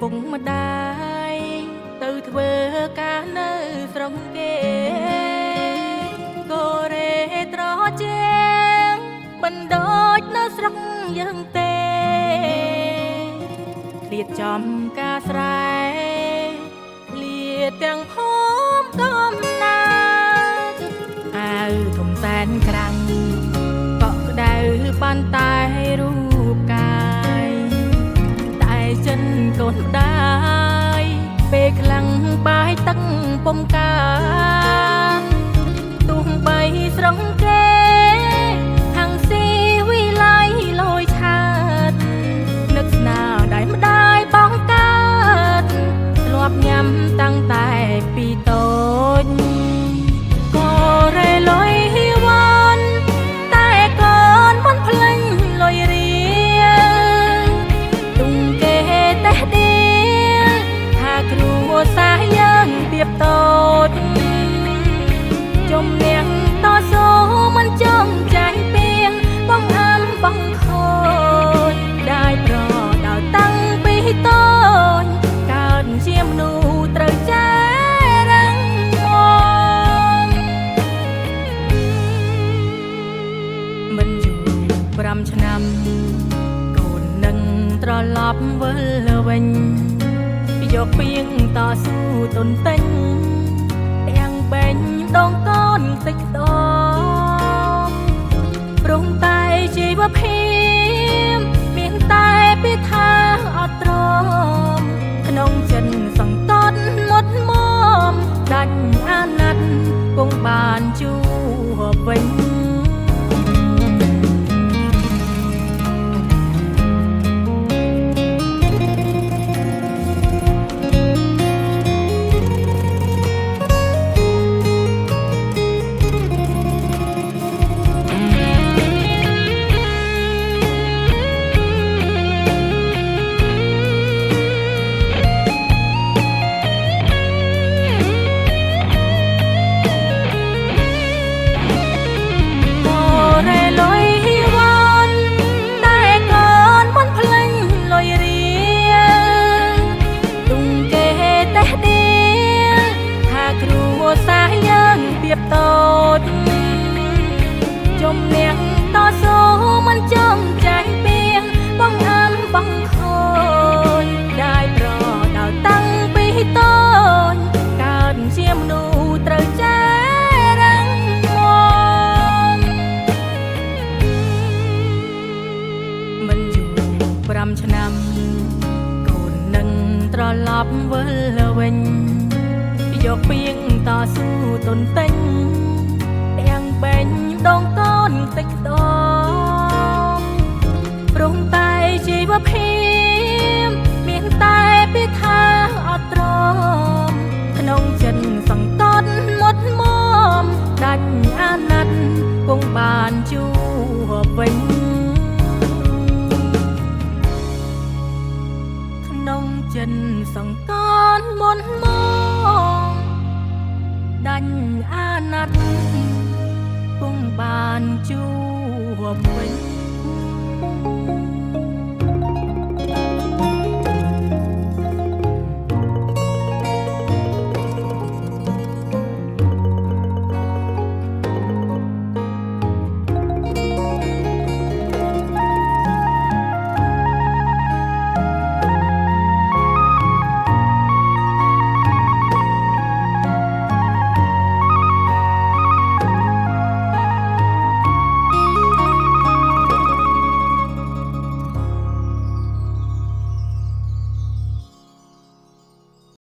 ពុកម្ដាយទៅធ្វើការនៅស្រុកគេកូរ៉េត្រជាងមិនដូចនៅស្រុកយើងទេឃ្លាតចំការស្រែឃ្លាតទាំងភូមិកំណាអាវធំសែនក្រាំងកក់ក្ដៅប៉ាន់តែរូបកាយតែចិនកូនម្ដាយពេលខ្លាំងបាយទឹកពុំកានទោះបីស្រុកគេហាំងស៊ីវិល័យលយឆាតនឹកស្នាដៃម្ដាយបងកើតធ្លាប់ញ៉ាំតាំងតែពីតូចក៏រែលុយវ៉ាន់តែកូនមិនភ្លេចលុយរៀលទុំគេតែដៀលថាគ្រួសារយើងទៀបតូចជំនះតស៊ូមិនចង់ចាញ់ពីងបងអានបងខូចได้ប្រដល់តាំងពីតូចកើតជាមនុស្សត្រូវចារឹងមាំមិនយូរ5ឆ្នាំកូននឹងត្រឡប់វិលវិញយកពីងតស៊ូទុនទិញទាំងបែងដងកូនតិចតងព្រមតែជីវភាពមានតែពីថាអត់ទ្រាំក្នុងចិត្តសង្កត់មុតមមដាច់អាណត្តិគង់បានជួបវិញតូចជំនះតស៊ូមិនចង់ចាញ់ពីងបងអានបងខូចได้ប្រដល់តាំងពីតូចកើតជាមនុស្សត្រូវចារឹងមាំមិនយូរ5ឆ្នាំកូននឹងត្រឡប់វិលវិញយកពីងតស៊ូទុនទិញទាំងបែងដងកូនតិចតងព្រមតែជីវភាពមានតែពីថាអត់ទ្រាំក្នុងចិត្តសង្កត់មុតមមដាច់អាណត្តិគង់បានជួបវិញក្នុងចិត្តសង្កត់មុតមមដាច់អាណត្តិគង់បានជួបវិញ